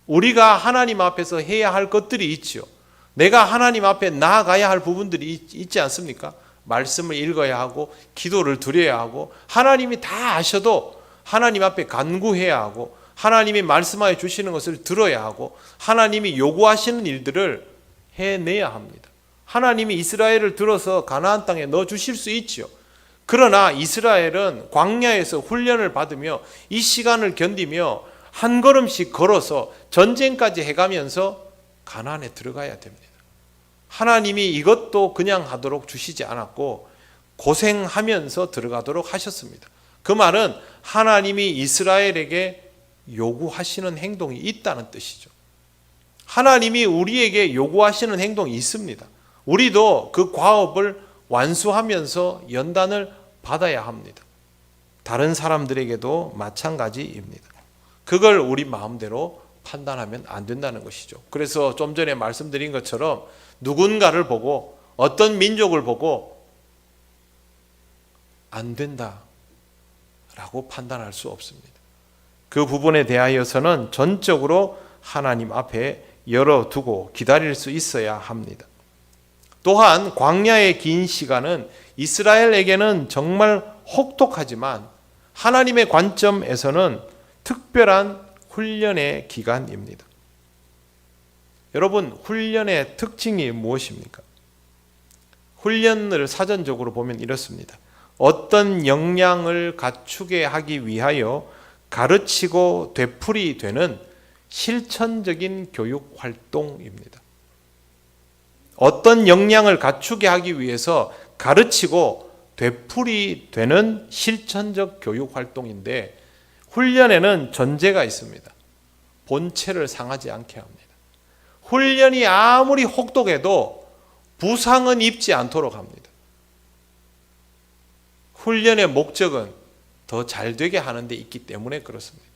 우리가 하나님 앞에서 해야 할 것들이 있지요. 내가 하나님 앞에 나아가야 할 부분들이 있지 않습니까? 말씀을 읽어야 하고 기도를 드려야 하고 하나님이 다 아셔도 하나님 앞에 간구해야 하고 하나님이 말씀하여 주시는 것을 들어야 하고 하나님이 요구하시는 일들을 해내야 합니다. 하나님이 이스라엘을 들어서 가나안 땅에 넣어주실 수 있죠. 그러나 이스라엘은 광야에서 훈련을 받으며 이 시간을 견디며 한 걸음씩 걸어서 전쟁까지 해가면서 가나안에 들어가야 됩니다. 하나님이 이것도 그냥 하도록 주시지 않았고 고생하면서 들어가도록 하셨습니다. 그 말은 하나님이 이스라엘에게 요구하시는 행동이 있다는 뜻이죠. 하나님이 우리에게 요구하시는 행동이 있습니다. 우리도 그 과업을 완수하면서 연단을 받아야 합니다. 다른 사람들에게도 마찬가지입니다. 그걸 우리 마음대로 판단하면 안 된다는 것이죠. 그래서 좀 전에 말씀드린 것처럼 누군가를 보고 어떤 민족을 보고 안 된다라고 판단할 수 없습니다. 그 부분에 대하여서는 전적으로 하나님 앞에 열어두고 기다릴 수 있어야 합니다. 또한 광야의 긴 시간은 이스라엘에게는 정말 혹독하지만 하나님의 관점에서는 특별한 훈련의 기간입니다. 여러분, 훈련의 특징이 무엇입니까? 훈련을 사전적으로 보면 이렇습니다. 어떤 역량을 갖추게 하기 위하여 가르치고 되풀이 되는 실천적인 교육 활동입니다. 어떤 역량을 갖추게 하기 위해서 가르치고 되풀이 되는 실천적 교육 활동인데 훈련에는 전제가 있습니다. 본체를 상하지 않게 합니다. 훈련이 아무리 혹독해도 부상은 입지 않도록 합니다. 훈련의 목적은 더 잘되게 하는 데 있기 때문에 그렇습니다.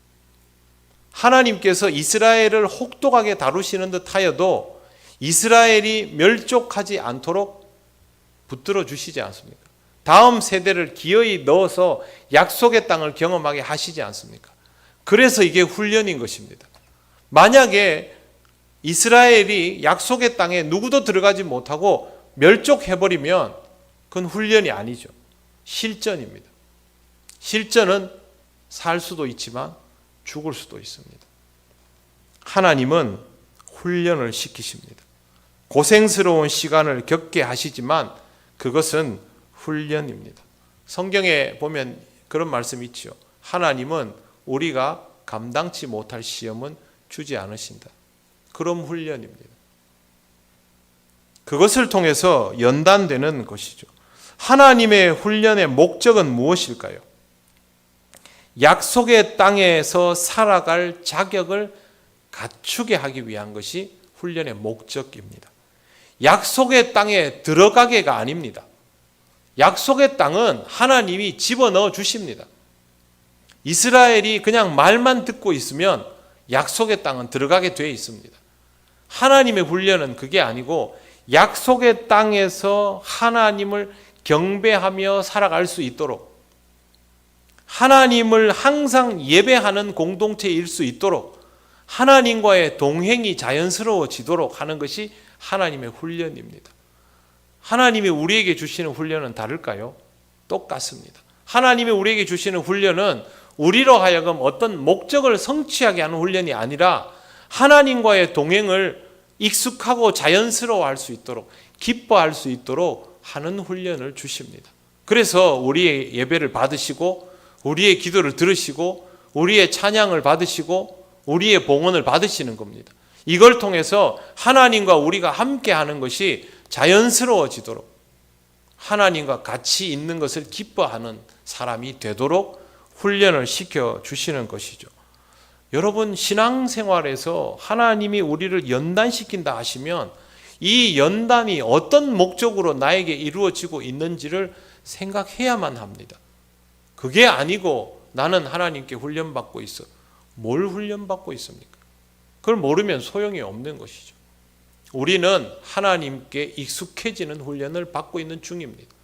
하나님께서 이스라엘을 혹독하게 다루시는 듯 하여도 이스라엘이 멸족하지 않도록 붙들어 주시지 않습니까? 다음 세대를 기어이 넣어서 약속의 땅을 경험하게 하시지 않습니까? 그래서 이게 훈련인 것입니다. 만약에 이스라엘이 약속의 땅에 누구도 들어가지 못하고 멸족해버리면 그건 훈련이 아니죠. 실전입니다. 실전은 살 수도 있지만 죽을 수도 있습니다. 하나님은 훈련을 시키십니다. 고생스러운 시간을 겪게 하시지만 그것은 훈련입니다. 성경에 보면 그런 말씀이 있죠. 하나님은 우리가 감당치 못할 시험은 주지 않으신다. 그런 훈련입니다. 그것을 통해서 연단되는 것이죠. 하나님의 훈련의 목적은 무엇일까요? 약속의 땅에서 살아갈 자격을 갖추게 하기 위한 것이 훈련의 목적입니다. 약속의 땅에 들어가게가 아닙니다. 약속의 땅은 하나님이 집어넣어 주십니다. 이스라엘이 그냥 말만 듣고 있으면 약속의 땅은 들어가게 되어 있습니다. 하나님의 훈련은 그게 아니고 약속의 땅에서 하나님을 경배하며 살아갈 수 있도록 하나님을 항상 예배하는 공동체일 수 있도록 하나님과의 동행이 자연스러워지도록 하는 것이 하나님의 훈련입니다. 하나님이 우리에게 주시는 훈련은 다를까요? 똑같습니다. 하나님이 우리에게 주시는 훈련은 우리로 하여금 어떤 목적을 성취하게 하는 훈련이 아니라 하나님과의 동행을 익숙하고 자연스러워할 수 있도록 기뻐할 수 있도록 하는 훈련을 주십니다. 그래서 우리의 예배를 받으시고 우리의 기도를 들으시고 우리의 찬양을 받으시고 우리의 봉헌을 받으시는 겁니다. 이걸 통해서 하나님과 우리가 함께 하는 것이 자연스러워지도록 하나님과 같이 있는 것을 기뻐하는 사람이 되도록 훈련을 시켜 주시는 것이죠. 여러분, 신앙생활에서 하나님이 우리를 연단시킨다 하시면 이 연단이 어떤 목적으로 나에게 이루어지고 있는지를 생각해야만 합니다. 그게 아니고 나는 하나님께 훈련받고 있어. 뭘 훈련받고 있습니까? 그걸 모르면 소용이 없는 것이죠. 우리는 하나님께 익숙해지는 훈련을 받고 있는 중입니다.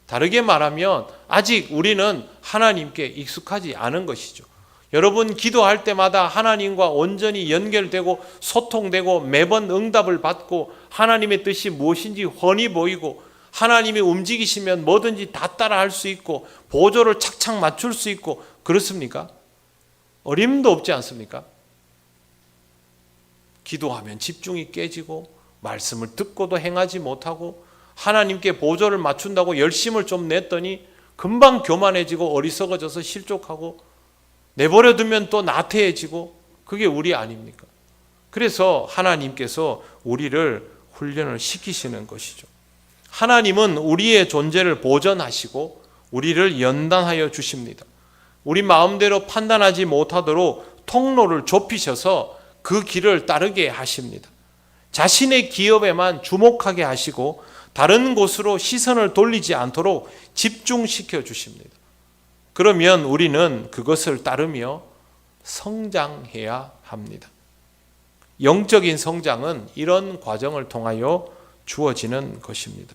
다르게 말하면 아직 우리는 하나님께 익숙하지 않은 것이죠. 여러분, 기도할 때마다 하나님과 온전히 연결되고 소통되고 매번 응답을 받고 하나님의 뜻이 무엇인지 훤히 보이고 하나님이 움직이시면 뭐든지 다 따라 할 수 있고 보조를 착착 맞출 수 있고 그렇습니까? 어림도 없지 않습니까? 기도하면 집중이 깨지고 말씀을 듣고도 행하지 못하고 하나님께 보조를 맞춘다고 열심을 좀 냈더니 금방 교만해지고 어리석어져서 실족하고 내버려 두면 또 나태해지고 그게 우리 아닙니까? 그래서 하나님께서 우리를 훈련을 시키시는 것이죠. 하나님은 우리의 존재를 보전하시고 우리를 연단하여 주십니다. 우리 마음대로 판단하지 못하도록 통로를 좁히셔서 그 길을 따르게 하십니다. 자신의 기업에만 주목하게 하시고 다른 곳으로 시선을 돌리지 않도록 집중시켜 주십니다. 그러면 우리는 그것을 따르며 성장해야 합니다. 영적인 성장은 이런 과정을 통하여 주어지는 것입니다.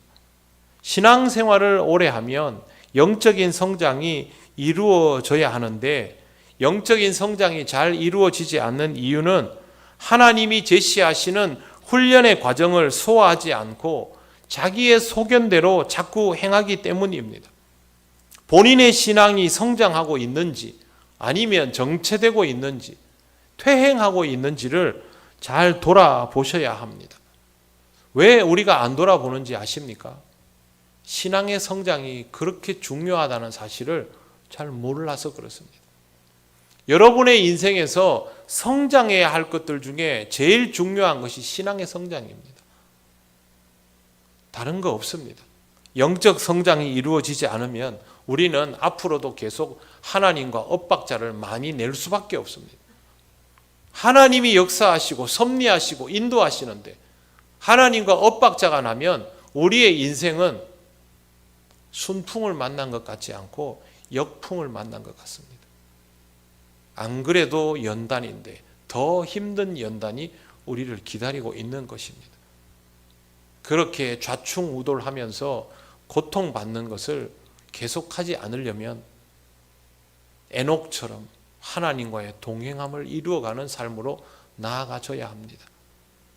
신앙생활을 오래 하면 영적인 성장이 이루어져야 하는데 영적인 성장이 잘 이루어지지 않는 이유는 하나님이 제시하시는 훈련의 과정을 소화하지 않고 자기의 소견대로 자꾸 행하기 때문입니다. 본인의 신앙이 성장하고 있는지 아니면 정체되고 있는지 퇴행하고 있는지를 잘 돌아보셔야 합니다. 왜 우리가 안 돌아보는지 아십니까? 신앙의 성장이 그렇게 중요하다는 사실을 잘 몰라서 그렇습니다. 여러분의 인생에서 성장해야 할 것들 중에 제일 중요한 것이 신앙의 성장입니다. 다른 거 없습니다. 영적 성장이 이루어지지 않으면 우리는 앞으로도 계속 하나님과 엇박자를 많이 낼 수밖에 없습니다. 하나님이 역사하시고 섭리하시고 인도하시는데 하나님과 엇박자가 나면 우리의 인생은 순풍을 만난 것 같지 않고 역풍을 만난 것 같습니다. 안 그래도 연단인데 더 힘든 연단이 우리를 기다리고 있는 것입니다. 그렇게 좌충우돌하면서 고통받는 것을 계속하지 않으려면 에녹처럼 하나님과의 동행함을 이루어가는 삶으로 나아가줘야 합니다.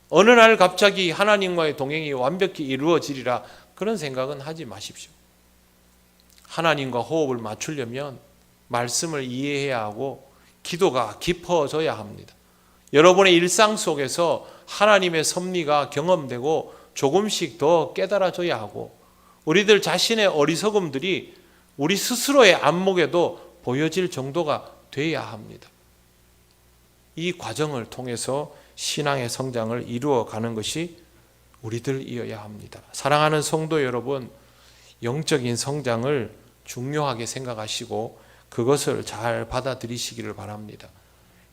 어느 날 갑자기 하나님과의 동행이 완벽히 이루어지리라 그런 생각은 하지 마십시오. 하나님과 호흡을 맞추려면 말씀을 이해해야 하고 기도가 깊어져야 합니다. 여러분의 일상 속에서 하나님의 섭리가 경험되고 조금씩 더 깨달아져야 하고 우리들 자신의 어리석음들이 우리 스스로의 안목에도 보여질 정도가 돼야 합니다. 이 과정을 통해서 신앙의 성장을 이루어가는 것이 우리들이어야 합니다. 사랑하는 성도 여러분, 영적인 성장을 중요하게 생각하시고 그것을 잘 받아들이시기를 바랍니다.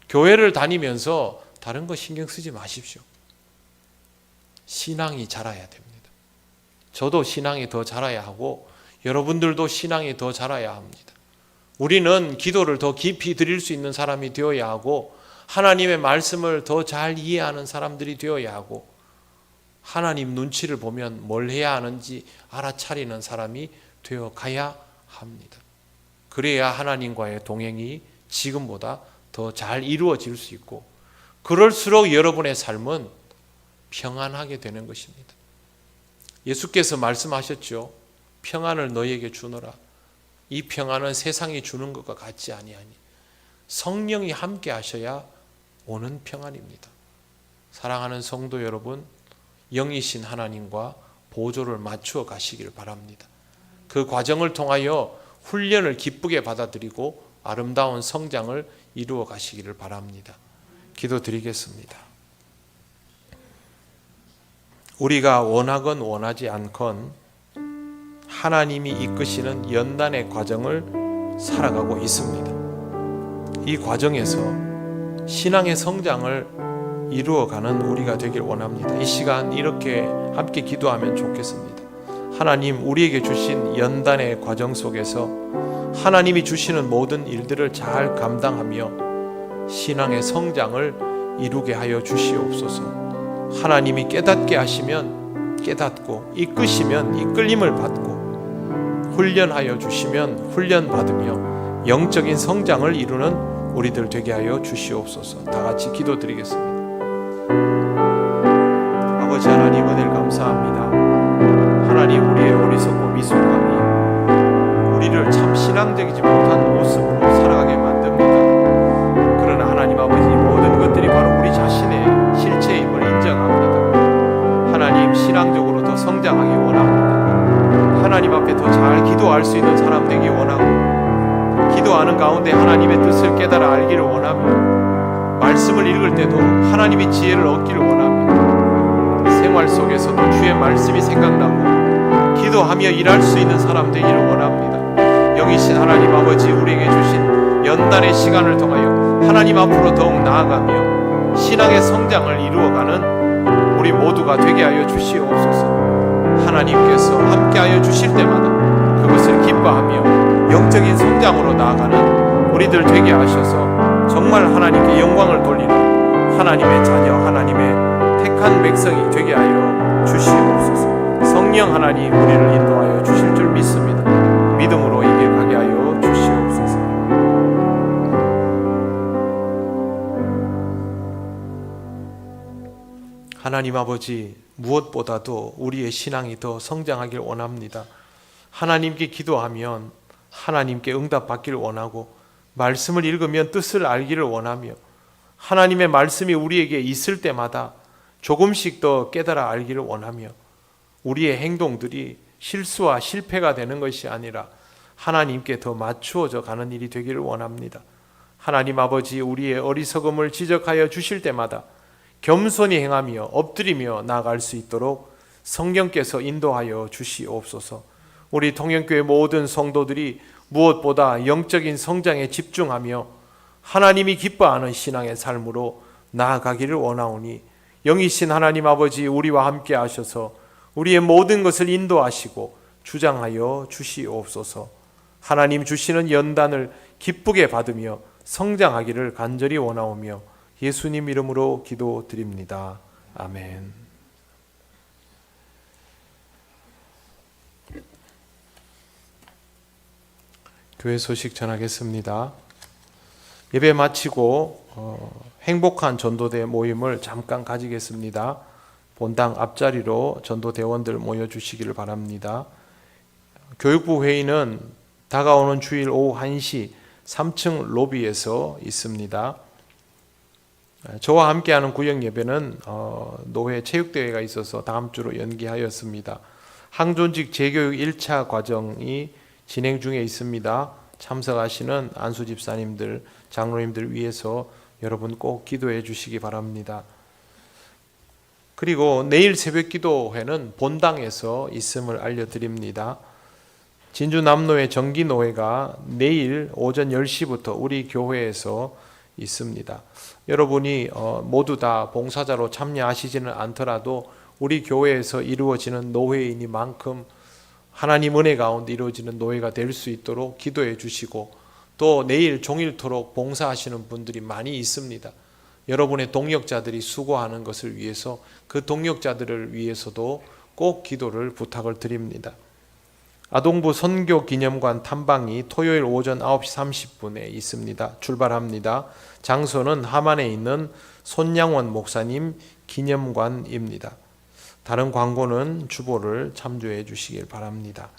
교회를 다니면서 다른 거 신경 쓰지 마십시오. 신앙이 자라야 됩니다. 저도 신앙이 더 자라야 하고 여러분들도 신앙이 더 자라야 합니다. 우리는 기도를 더 깊이 드릴 수 있는 사람이 되어야 하고 하나님의 말씀을 더 잘 이해하는 사람들이 되어야 하고 하나님 눈치를 보면 뭘 해야 하는지 알아차리는 사람이 되어 가야 합니다. 그래야 하나님과의 동행이 지금보다 더 잘 이루어질 수 있고 그럴수록 여러분의 삶은 평안하게 되는 것입니다. 예수께서 말씀하셨죠. 평안을 너희에게 주노라. 이 평안은 세상이 주는 것과 같지 아니하니 성령이 함께 하셔야 오는 평안입니다. 사랑하는 성도 여러분, 영이신 하나님과 보조를 맞추어 가시길 바랍니다. 그 과정을 통하여 훈련을 기쁘게 받아들이고 아름다운 성장을 이루어 가시기를 바랍니다. 기도드리겠습니다. 우리가 원하건 원하지 않건 하나님이 이끄시는 연단의 과정을 살아가고 있습니다. 이 과정에서 신앙의 성장을 이루어가는 우리가 되길 원합니다. 이 시간 이렇게 함께 기도하면 좋겠습니다. 하나님, 우리에게 주신 연단의 과정 속에서 하나님이 주시는 모든 일들을 잘 감당하며 신앙의 성장을 이루게 하여 주시옵소서. 하나님이 깨닫게 하시면 깨닫고, 이끄시면 이끌림을 받고, 훈련하여 주시면 훈련받으며 영적인 성장을 이루는 우리들 되게 하여 주시옵소서. 다 같이 기도드리겠습니다. 아버지 하나님, 은혜를 감사합니다. 하나님, 우리의 어리석고 미숙함이 우리를 참 신앙적이지 못한 모습으로 살아가게 만듭니다. 그러나 하나님 아버지, 모든 것들이 바로 우리 자신의 실체임을 인정합니다. 하나님, 신앙적으로 더 성장하기 원합니다. 하나님 앞에 더 잘 기도할 수 있는 사람 되기 원하고, 기도하는 가운데 하나님의 뜻을 깨달아 알기를 원하며, 말씀을 읽을 때도 하나님의 지혜를 얻기를 원하며, 생활 속에서도 주의 말씀이 생각나고 기도하며 일할 수 있는 사람 되기를 원합니다. 영이신 하나님 아버지, 우리에게 주신 연단의 시간을 통하여 하나님 앞으로 더욱 나아가며 신앙의 성장을 이루어가는 우리 모두가 되게 하여 주시옵소서. 하나님께서 함께하여 주실 때마다 그것을 기뻐하며 영적인 성장으로 나아가는 우리들 되게 하셔서 정말 하나님께 영광을 돌리는 하나님의 자녀, 하나님의 택한 백성이 되게 하여 주시옵소서. 성령 하나님, 우리를 인도하여 주실 줄 믿습니다. 믿음으로 이 길 가게 하여 주시옵소서. 하나님 아버지, 무엇보다도 우리의 신앙이 더 성장하길 원합니다. 하나님께 기도하면 하나님께 응답받기를 원하고, 말씀을 읽으면 뜻을 알기를 원하며, 하나님의 말씀이 우리에게 있을 때마다 조금씩 더 깨달아 알기를 원하며, 우리의 행동들이 실수와 실패가 되는 것이 아니라 하나님께 더 맞추어져 가는 일이 되기를 원합니다. 하나님 아버지, 우리의 어리석음을 지적하여 주실 때마다 겸손히 행하며 엎드리며 나아갈 수 있도록 성령께서 인도하여 주시옵소서. 우리 통영교회 모든 성도들이 무엇보다 영적인 성장에 집중하며 하나님이 기뻐하는 신앙의 삶으로 나아가기를 원하오니, 영이신 하나님 아버지, 우리와 함께 하셔서 우리의 모든 것을 인도하시고 주장하여 주시옵소서. 하나님 주시는 연단을 기쁘게 받으며 성장하기를 간절히 원하오며 예수님 이름으로 기도드립니다. 아멘. 교회 소식 전하겠습니다. 예배 마치고 행복한 전도대 모임을 잠깐 가지겠습니다. 본당 앞자리로 전도대원들 모여주시기를 바랍니다. 교육부 회의는 다가오는 주일 오후 1시 3층 로비에서 있습니다. 저와 함께하는 구역 예배는 노회 체육대회가 있어서 다음 주로 연기하였습니다. 항존직 재교육 1차 과정이 진행 중에 있습니다. 참석하시는 안수 집사님들, 장로님들 위해서 여러분 꼭 기도해 주시기 바랍니다. 그리고 내일 새벽 기도회는 본당에서 있음을 알려드립니다. 진주 남로의 정기노회가 내일 오전 10시부터 우리 교회에서 있습니다. 여러분이 모두 다 봉사자로 참여하시지는 않더라도 우리 교회에서 이루어지는 노회이니만큼 하나님 은혜 가운데 이루어지는 노회가 될 수 있도록 기도해 주시고, 또 내일 종일토록 봉사하시는 분들이 많이 있습니다. 여러분의 동역자들이 수고하는 것을 위해서 그 동역자들을 위해서도 꼭 기도를 부탁을 드립니다. 아동부 선교기념관 탐방이 토요일 오전 9시 30분에 있습니다. 출발합니다. 장소는 함안에 있는 손양원 목사님 기념관입니다. 다른 광고는 주보를 참조해 주시길 바랍니다.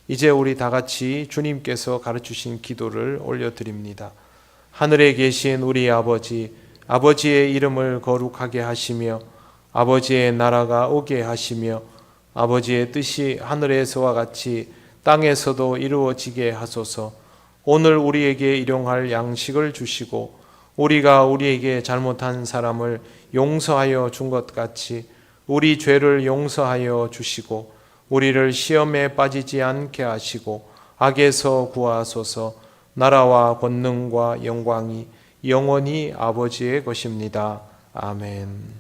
이제 우리 다 같이 주님께서 가르치신 기도를 올려드립니다. 하늘에 계신 우리 아버지, 아버지의 이름을 거룩하게 하시며 아버지의 나라가 오게 하시며 아버지의 뜻이 하늘에서와 같이 땅에서도 이루어지게 하소서. 오늘 우리에게 일용할 양식을 주시고 우리가 우리에게 잘못한 사람을 용서하여 준 것 같이 우리 죄를 용서하여 주시고 우리를 시험에 빠지지 않게 하시고 악에서 구하소서. 나라와 권능과 영광이 영원히 아버지의 것입니다. 아멘.